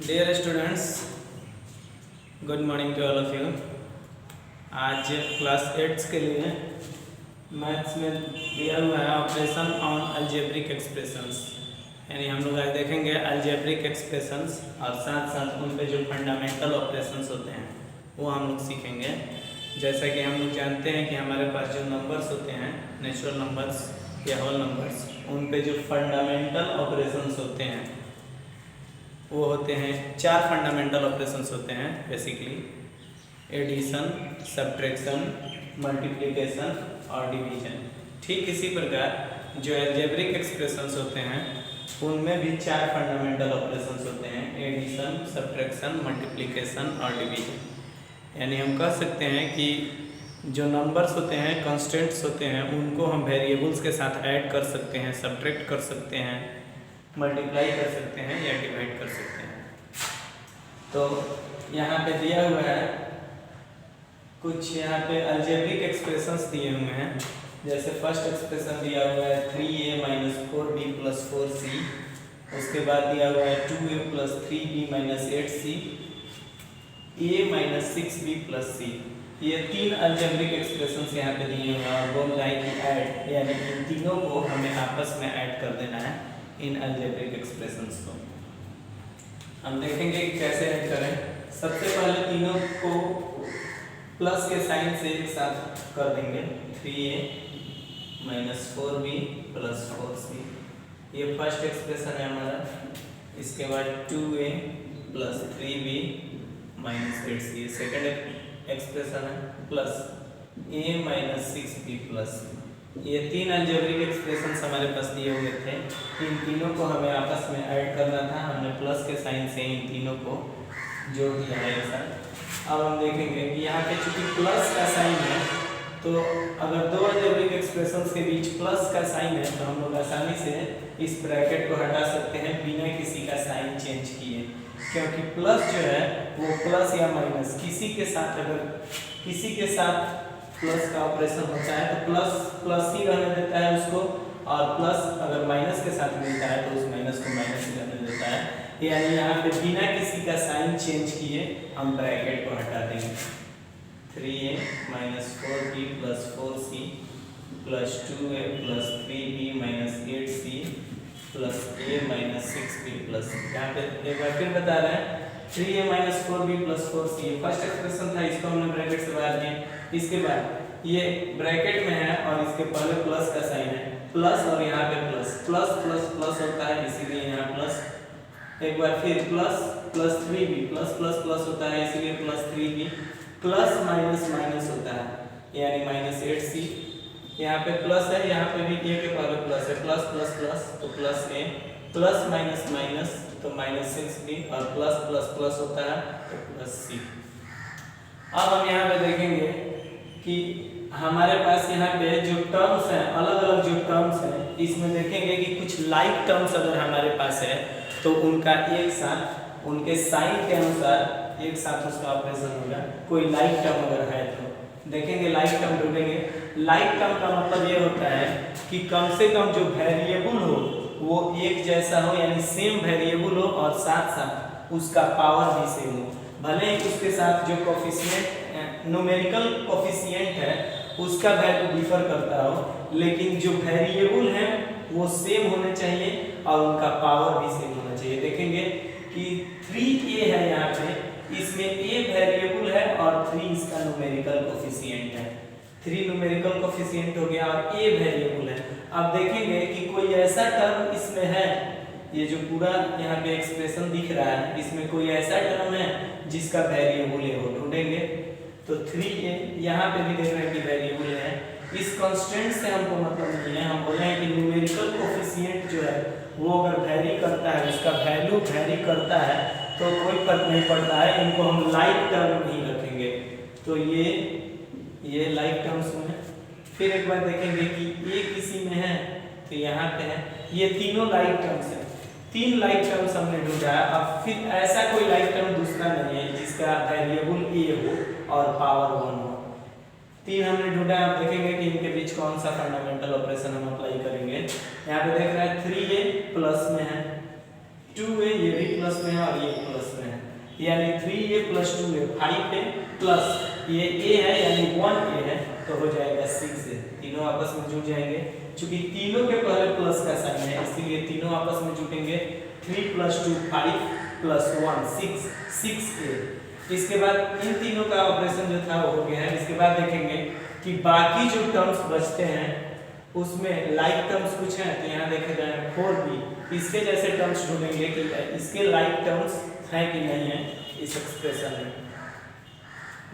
Dear students, good morning to all of you. आज class 8 के लिए मैथ्स में दिया हुआ है ऑपरेशन ऑन अलजेब्रिक एक्सप्रेशंस, यानी हम लोग आज देखेंगे अलजेब्रिक एक्सप्रेशंस और साथ साथ उन पे जो फंडामेंटल ऑपरेशंस होते हैं वो हम लोग सीखेंगे। जैसा कि हम लोग जानते हैं कि हमारे पास जो नंबर्स होते हैं, नेचुरल नंबर्स या होल नंबर्स, उन पे जो फंडामेंटल ऑपरेशंस होते हैं वो होते हैं, 4 फंडामेंटल ऑपरेशंस होते हैं बेसिकली: एडिशन, सब्ट्रैक्शन, मल्टीप्लिकेशन और डिवीजन। ठीक इसी प्रकार जो अलजेब्रिक एक्सप्रेशंस होते हैं उनमें भी 4 फंडामेंटल ऑपरेशंस होते हैं: एडिशन, सब्ट्रैक्शन, मल्टीप्लिकेशन और डिवीजन। यानी हम कह सकते हैं कि जो नंबर्स होते हैं, कॉन्स्टेंट्स होते हैं, उनको हम वेरिएबल्स के साथ ऐड कर सकते हैं, सब्ट्रैक्ट कर सकते हैं, मल्टीप्लाई कर सकते हैं या डिवाइड कर सकते हैं। तो यहाँ पे दिया हुआ है कुछ, यहाँ पे अलजेब्रिक एक्सप्रेशंस दिए हुए हैं। जैसे फर्स्ट एक्सप्रेशन दिया हुआ है 3a - 4b + 4c, उसके बाद दिया हुआ है 2a + 3b - 8c, a - 6b + c। ये 3 अलजेब्रिक एक्सप्रेशंस यहाँ पे दिए हुए हैं और बोल रहा है कि ऐड, यानी इन तीनों को हमें आपस में ऐड कर देना है, इन अलजेब्रिक एक्सप्रेशंस को। हम देखेंगे कि कैसे ऐड करें। सबसे पहले तीनों को प्लस के साइन से एक साथ कर देंगे। 3a - 4b + 4c, ये फर्स्ट एक्सप्रेशन है हमारा। इसके बाद 2a + 3b - 8c, second expression है, प्लस a - 6b + c। ये 3 अलजेब्रिक एक्सप्रेशंस हमारे पास दिए हुए थे। इन तीनों को हमें आपस में ऐड करना था। हमने प्लस के साइन से इन तीनों को जोड़ दिया है एक साथ। अब हम देखेंगे कि यहाँ पे चूंकि प्लस का साइन है, तो अगर 2 अलजेब्रिक एक्सप्रेशंस के बीच प्लस का साइन है तो हम लोग आसानी से इस ब्रैकेट को हटा सकते हैं बिना किसी का साइन चेंज किए, क्योंकि प्लस जो है वो प्लस या माइनस किसी के साथ, अगर किसी के साथ प्लस का ऑपरेशन होता है तो प्लस प्लस ही रहने देता है उसको, और प्लस अगर माइनस के साथ मिलता है तो उस माइनस को माइनस ही रहने देता है। यानी यहाँ पे बिना किसी का साइन चेंज किए हम ब्रैकेट को हटा देंगे। 3a - 4b + 4c + 2a + 3b - 8c + a - 6b + c। यहाँ पे एक बार फिर बता रहे हैं, 3a - 4b + 4c ये फर्स्ट एक्सप्रेशन था, इसको हमने ब्रैकेट से बाहर किया। इसके बाद ये ब्रैकेट में है और इसके पहले प्लस का साइन है, प्लस और यहाँ पे प्लस प्लस प्लस प्लस होता है, इसीलिए यहाँ प्लस। एक बार फिर plus + 3b plus plus plus होता है, इसीलिए + 3b प्लस माइनस माइनस होता है, यानी -8c। यहाँ पे प्लस है, यहाँ पे भी a के पहले प्लस है, प्लस प्लस प्लस तो plus a, plus minus minus तो -6b, और प्लस प्लस प्लस होता है तो +c। अब हम यहाँ पे देखेंगे कि हमारे पास यहाँ पे जो टर्म्स हैं, अलग अलग जो टर्म्स हैं, इसमें देखेंगे कि कुछ लाइक टर्म्स अगर हमारे पास है तो उनका एक साथ, उनके साइन के अनुसार एक साथ उसका ऑपरेशन होगा। कोई लाइक टर्म अगर है तो देखेंगे, लाइक टर्म ढूंढेंगे। लाइक टर्म का मतलब ये होता है कि कम से कम जो वेरिएबल हो वो एक जैसा हो, यानी सेम वेरिएबल हो और साथ साथ उसका पावर भी सेम हो। भले ही उसके साथ जो कोफिशिएंट, न्यूमेरिकल कोफिशिएंट है, उसका वैल्यू डिफर करता हो, लेकिन जो वेरिएबल है वो सेम होने चाहिए और उनका पावर भी सेम होना चाहिए। देखेंगे कि 3a है यहाँ पे, इसमें a वेरिएबल है और 3 इसका न्यूमेरिकल कोफिशिएंट है। 3 न्यूमेरिकल कोफिशिएंट हो गया और a वेरिएबल है। अब देखेंगे कि कोई ऐसा टर्म इसमें है, ये जो पूरा यहाँ पे एक्सप्रेशन दिख रहा है, इसमें कोई ऐसा टर्म है जिसका वेरिएबल है, वो ढूंढेंगे। तो 3a यहाँ पे भी देख रहे हैं कि वेरिएबल है। इस कांस्टेंट से हमको मतलब नहीं है, हम बोल रहे हैं कि न्यूमेरिकल कोफिशिएंट जो है वो अगर वैरी करता है, उसका वैल्यू वैरी करता है तो कोई फर्क नहीं पड़ता है, इनको हम लाइक टर्म नहीं रखेंगे। तो ये लाइक टर्म्स में है। फिर एक बार देखेंगे कि ये किसी में है तो यहाँ पे है, ये तीनों लाइक टर्म्स है। 3 लाइक टर्म्स हमने ढूंढा। अब फिर ऐसा कोई लाइक टर्म दूसरा नहीं है जिसका वेरिएबल a हो और पावर 1 हो। 3 हमने ढूंढा। आप देखेंगे कि इनके बीच कौन सा फंडामेंटल ऑपरेशन हम अप्लाई करेंगे। यहाँ पे देख रहे हैं 3a प्लस में है, 2a ये भी प्लस में है और ये प्लस में यानी 3a + 2a 5a प्लस ये a है यानी 1a है तो हो जाएगा 6a। तीनों आपस में जुड़ जाएंगे, क्योंकि तीनों के पहले प्लस का साइन है इसीलिए तीनों आपस में जुटेंगे। 3 + 2 5 + 1 6 6a। इसके बाद इन तीनों का ऑपरेशन जो था वो हो गया है। इसके बाद देखेंगे कि बाकी जो टर्म्स बचते हैं उसमें लाइक टर्म्स कुछ हैं तो यहाँ देखे जाए 4b इसके जैसे टर्म्स ढूंढेंगे कि इसके लाइक टर्म्स हैं कि नहीं है इस एक्सप्रेशन में।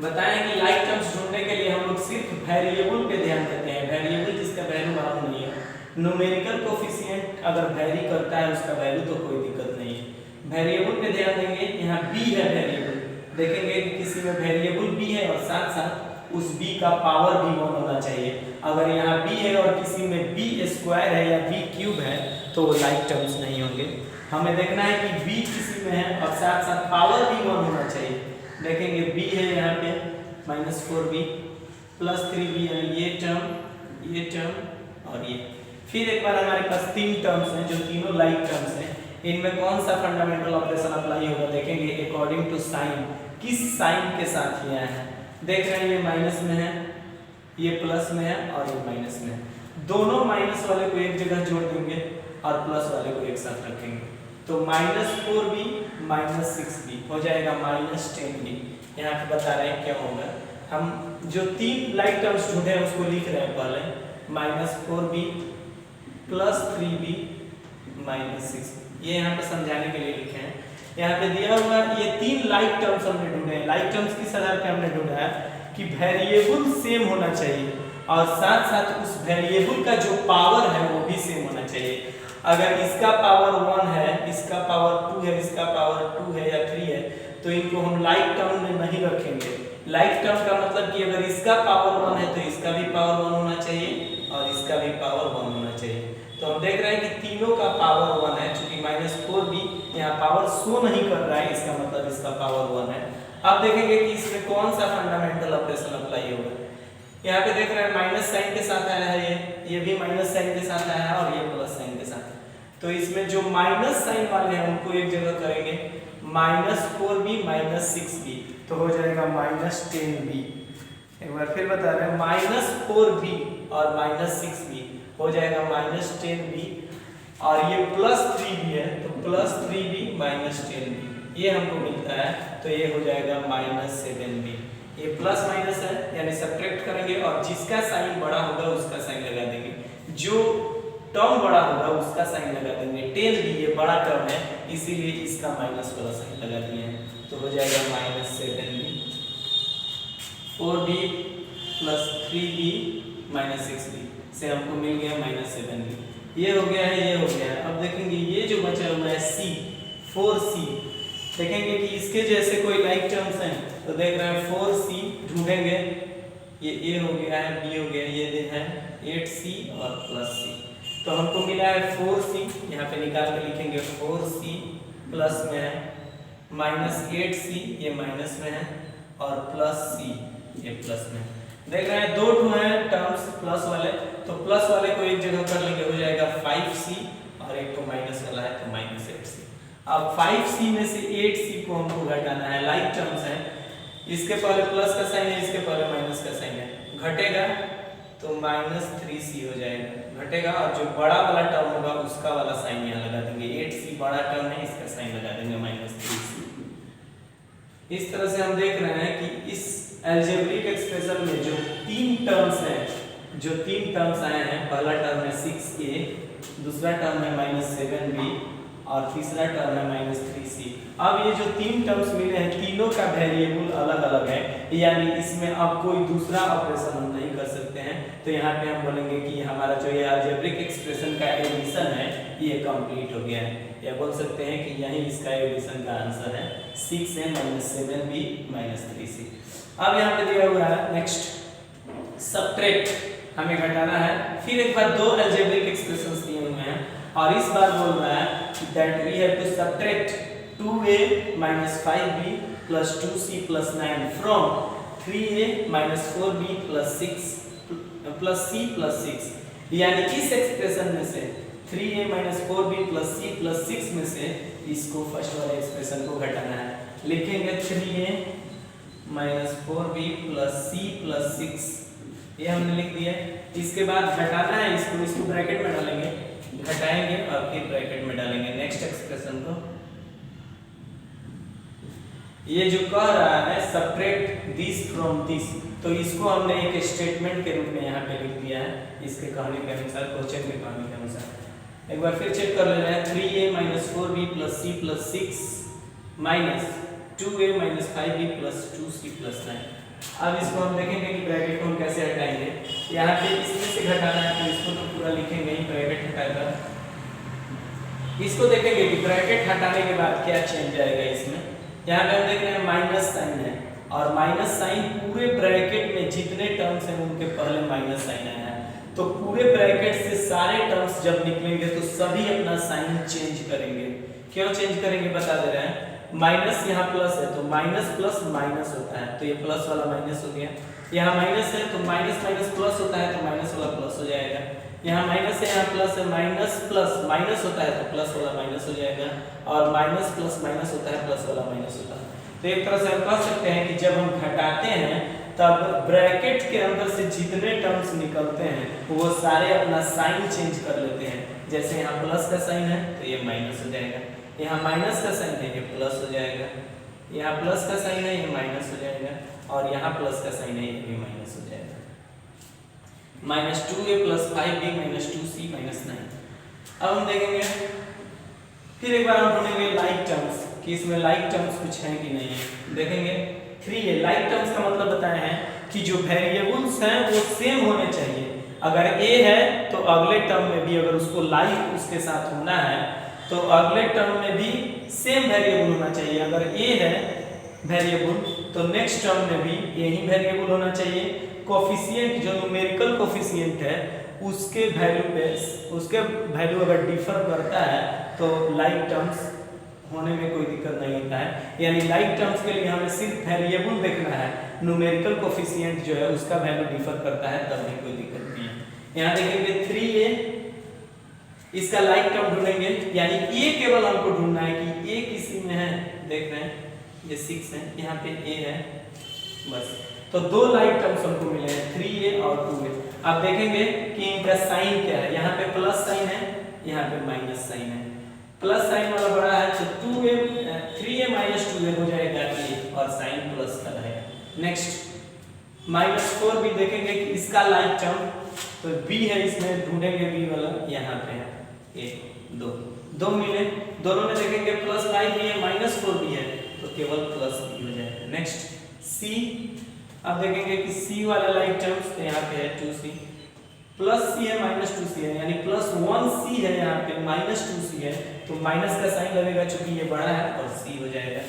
बताएं कि लाइक टर्म्स ढूंढने के लिए हम लोग सिर्फ वेरिएबल पे ध्यान देते हैं, वेरिएबल जिसका वैल्यू मालूम नहीं है। न्यूमेरिकल कोफिशिएंट अगर वैरी करता है उसका वैल्यू तो कोई दिक्कत नहीं है। वेरिएबल पे ध्यान देंगे, यहाँ b है वेरिएबल, देखेंगे कि किसी में वेरिएबल b है और साथ साथ उस b का पावर भी 1 होना चाहिए। अगर यहाँ b है और किसी में b² है या b³ है तो वो लाइक टर्म्स नहीं होंगे। हमें देखना है कि b किसी में है और साथ साथ पावर भी 1 होना चाहिए। देखेंगे b है यहाँ पे -4b + 3b यानी ये टर्म और ये। फिर एक बार हमारे पास 3 टर्म्स हैं जो तीनों लाइक टर्म्स हैं। इनमें कौन सा फंडामेंटल ऑपरेशन अप्लाई होगा देखेंगे अकॉर्डिंग टू साइन, किस साइन के साथ ये है। देख रहे हैं ये माइनस में है, ये प्लस में है और ये माइनस में है। दोनों माइनस वाले को एक जगह जोड़ देंगे और प्लस वाले को एक साथ रखेंगे तो -4b -6b हो जाएगा -10b। यहाँ पे बता रहे हैं क्या होगा। हम जो 3 लाइक टर्म्स ढूंढे हैं उसको लिख रहे हैं पहले, -4b + 3b -6b। ये यहाँ पे समझाने के लिए लिखे हैं। यहाँ पे दिया हुआ ये 3 लाइक टर्म्स हमने ढूंढे हैं। लाइक टर्म्स किस आधार पे हमने ढूंढा है कि वेरिएबल सेम होना चाहिए और साथ साथ उस वेरिएबल का जो पावर है वो भी सेम होना चाहिए। अगर इसका पावर 1 है, इसका पावर 2 है, इसका पावर 2 है या 3 है तो इनको हम लाइक टर्म में नहीं रखेंगे। लाइक टर्म का मतलब कि अगर इसका पावर 1 है तो इसका भी पावर 1 होना चाहिए और इसका भी पावर 1 होना चाहिए। तो हम देख रहे हैं कि तीनों का पावर 1 है, क्योंकि -4b यहाँ पावर शो नहीं कर रहा है, इसका मतलब इसका पावर 1 है। अब देखेंगे कि इसमें कौन सा फंडामेंटल ऑपरेशन अप्लाई होगा। यहाँ पे देख रहे हैं माइनस साइन के साथ आया है, ये भी माइनस साइन के साथ आया है और ये प्लस साइन के साथ। तो इसमें जो माइनस साइन वाले हैं उनको एक जगह करेंगे, -4b -6b तो हो जाएगा -10b। एक बार फिर बता रहे हैं -4b और -6b हो जाएगा -10b और ये +3b है तो +3b -10b ये हमको मिलता है तो ये हो जाएगा -7b। ये प्लस माइनस है यानी सब्ट्रैक्ट करेंगे और जिसका साइन बड़ा होगा उसका साइन लगा देंगे, जो टर्म बड़ा होगा उसका साइन लगा देंगे। 10b ये बड़ा टर्म है इसीलिए इसका माइनस वाला साइन लगा दिए हैं तो हो जाएगा -7b। 4b + 3b -6b से हमको मिल गया -7b। ये हो गया है, ये हो गया है। अब देखेंगे ये जो बचा हुआ है c 4c, देखेंगे कि इसके जैसे कोई लाइक टर्म्स हैं तो देख रहे हैं 4c ढूंढेंगे। ये a हो गया है, b हो गया, ये है 8c और +c तो हमको मिला है 4c। यहाँ पे निकाल के लिखेंगे 4c प्लस में है -8c ये माइनस में है और +c ये प्लस में है। देख रहे हैं 2 हैं टर्म्स प्लस वाले तो प्लस वाले को एक जगह कर लेंगे, हो जाएगा 5c और एक को माइनस वाला है तो -8c। अब 5c में से 8c को हमको घटाना है, लाइक टर्म्स हैं, इसके पहले प्लस का साइन है, इसके पहले माइनस का साइन है, घटेगा तो -3c हो जाएगा, घटेगा और जो बड़ा वाला टर्म होगा उसका वाला साइन यहाँ लगा देंगे। 8c बड़ा टर्म है, इसका साइन लगा देंगे -3c। इस तरह से हम देख रहे हैं कि इस अलजेब्रिक एक्सप्रेशन में जो 3 टर्म्स हैं, जो 3 टर्म्स आए हैं, पहला टर्म है 6a, दूसरा टर्म है -7b और तीसरा टर्म है -3c। अब ये जो 3 टर्म्स मिले हैं तीनों का वेरिएबल अलग अलग है, यानी इसमें अब कोई दूसरा ऑपरेशन हम नहीं कर सकते हैं। तो यहाँ पे हम बोलेंगे कि हमारा जो ये अलजेब्रिक एक्सप्रेशन का एडिशन है ये कंप्लीट हो गया है, या बोल सकते हैं कि यही इसका एडिशन का आंसर है 6a -7b -3c। अब यहाँ पे दिया हुआ है नेक्स्ट सब्ट्रैक्ट, हमें घटाना है। फिर एक बार 2 अलजेब्रिक एक्सप्रेशंस दिए हुए हैं और इस बार बोल रहा है that we have to subtract 2a - 5b + 2c + 9 from 3a - 4b + 6 + c + 6। यानी इस एक्सप्रेशन में से 3a - 4b + c + 6 में से इसको फर्स्ट वाले एक्सप्रेशन को घटाना है। लिखेंगे 3a minus 4b plus c plus 6, ये हमने लिख दिया। इसके बाद घटाना है इसको ब्रैकेट में डालेंगे, घटाएंगे और फिर ब्रैकेट में डालेंगे नेक्स्ट एक्सप्रेशन को। ये जो कह रहा है सब्ट्रैक्ट दिस फ्रॉम दिस, तो इसको हमने एक स्टेटमेंट के रूप में यहाँ पे लिख दिया है इसके कहने के अनुसार, क्वेश्चन के कहने के अनुसार। एक बार फिर चेक कर ले रहे हैं 3a minus 4b plus c plus 6 minus 2a minus 5b plus 2c plus 9। अब इसको हम देखेंगे कि ब्रैकेट को हम कैसे हटाएंगे। यहाँ पे इसमें से घटाना है तो इसको तो पूरा लिखेंगे ही ब्रैकेट हटाकर। इसको देखेंगे कि ब्रैकेट हटाने के बाद क्या चेंज आएगा इसमें। यहाँ पे हम देख रहे हैं माइनस साइन है और माइनस साइन पूरे ब्रैकेट में जितने टर्म्स हैं उनके पहले माइनस साइन आया है, तो पूरे ब्रैकेट से सारे टर्म्स जब निकलेंगे तो सभी अपना साइन चेंज करेंगे। क्यों चेंज करेंगे बता दे रहे हैं। माइनस यहाँ प्लस है तो माइनस प्लस माइनस होता है, तो ये प्लस वाला माइनस हो गया। यहाँ माइनस है तो माइनस माइनस प्लस होता है तो माइनस वाला प्लस हो जाएगा। यहाँ माइनस है यहाँ प्लस है, माइनस प्लस माइनस होता है तो प्लस वाला माइनस हो जाएगा, और माइनस प्लस माइनस होता है प्लस वाला माइनस होता है। तो एक तरह से हम कह सकते हैं कि जब हम घटाते हैं तब ब्रैकेट के अंदर से जितने टर्म्स निकलते हैं वो सारे अपना साइन चेंज कर लेते हैं। जैसे यहाँ प्लस का साइन है तो ये माइनस हो जाएगा, यहाँ माइनस का साइन है ये प्लस हो जाएगा, यहाँ प्लस का साइन है ये माइनस हो जाएगा, और यहाँ प्लस का साइन है ये भी माइनस हो जाएगा। Minus 2a plus 5b minus 2c minus 9। अब हम देखेंगे फिर एक बार हम ढूंढेंगे लाइक टर्म्स कि इसमें लाइक टर्म्स कुछ है कि नहीं है। देखेंगे 3a लाइक टर्म्स का मतलब बताया है कि जो वेरिएबल्स हैं वो सेम होने चाहिए। अगर a है तो अगले टर्म में भी अगर उसको लाइक उसके साथ होना है तो अगले टर्म में भी सेम वेरिएबल होना चाहिए। अगर a है वेरिएबल तो नेक्स्ट टर्म में भी यही वेरिएबल होना चाहिए। कोफिशिएंट जो न्यूमेरिकल कोफिशिएंट है उसके वैल्यू पे उसके वैल्यू अगर डिफर करता है तो लाइक टर्म्स होने में कोई दिक्कत नहीं होता है। यानी लाइक टर्म्स के लिए हमें सिर्फ वेरिएबल देखना है, न्यूमेरिकल कोफिशिएंट जो है उसका वैल्यू डिफर करता है तब भी कोई दिक्कत नहीं है। यहाँ देखेंगे 3a इसका लाइक टर्म ढूंढेंगे, यानी a केवल हमको ढूंढना है कि a किसी में है। देख रहे हैं ये 6 है, यहाँ पे a है बस। तो दो लाइक टर्म्स हमको मिले हैं 3a और 2a। अब देखेंगे कि इनका साइन क्या है। यहाँ पे प्लस साइन है, यहाँ पे माइनस साइन है। प्लस साइन वाला बड़ा है तो 3a माइनस 2a हो जाएगा a और साइन प्लस का रहेगा। नेक्स्ट माइनस 4 भी देखेंगे कि इसका लाइक टर्म तो b है, इसमें ढूंढेंगे b वाला, यहाँ पे है a दो मिले, दोनों में देखेंगे प्लस 5 भी है माइनस 4 भी है तो केवल प्लस b हो जाएगा। नेक्स्ट c, अब देखेंगे कि c वाला लाइक टर्म्स तो यहाँ पे है 2c प्लस c है माइनस 2c है, यानी प्लस 1c है, यहाँ पे माइनस 2c है तो माइनस का साइन लगेगा चूंकि ये बड़ा है और c हो जाएगा।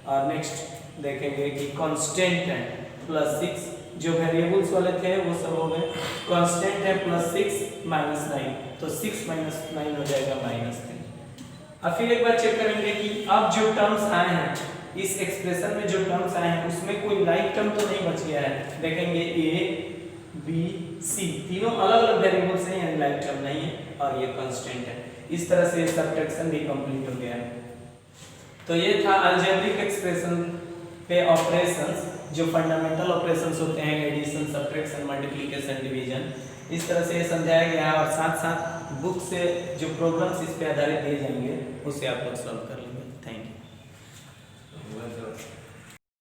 और नेक्स्ट देखेंगे कि कांस्टेंट है प्लस 6, जो वेरिएबल्स वाले थे वो सब हो गए। कांस्टेंट है प्लस 6 माइनस 9 तो 6 माइनस 9 हो जाएगा माइनस 3। अब फिर एक बार चेक करेंगे कि अब जो टर्म्स आए हैं इस एक्सप्रेशन में, जो टर्म्स आए हैं उसमें कोई लाइक टर्म तो नहीं बच गया है। देखेंगे a b c तीनों अलग अलग वेरिएबल्स हैं, यानी लाइक टर्म नहीं है और ये कांस्टेंट है। इस तरह से सब्ट्रैक्शन भी कंप्लीट हो गया है। तो ये था अलजेब्रिक एक्सप्रेशन पे ऑपरेशंस, जो फंडामेंटल ऑपरेशंस होते हैं एडिशन सब्ट्रैक्शन मल्टीप्लिकेशन डिवीजन। इस तरह से ये समझाया गया है और साथ साथ बुक से जो प्रॉब्लम्स इस पे आधारित दिए जाएंगे उससे आप लोग सॉल्व कर लेंगे।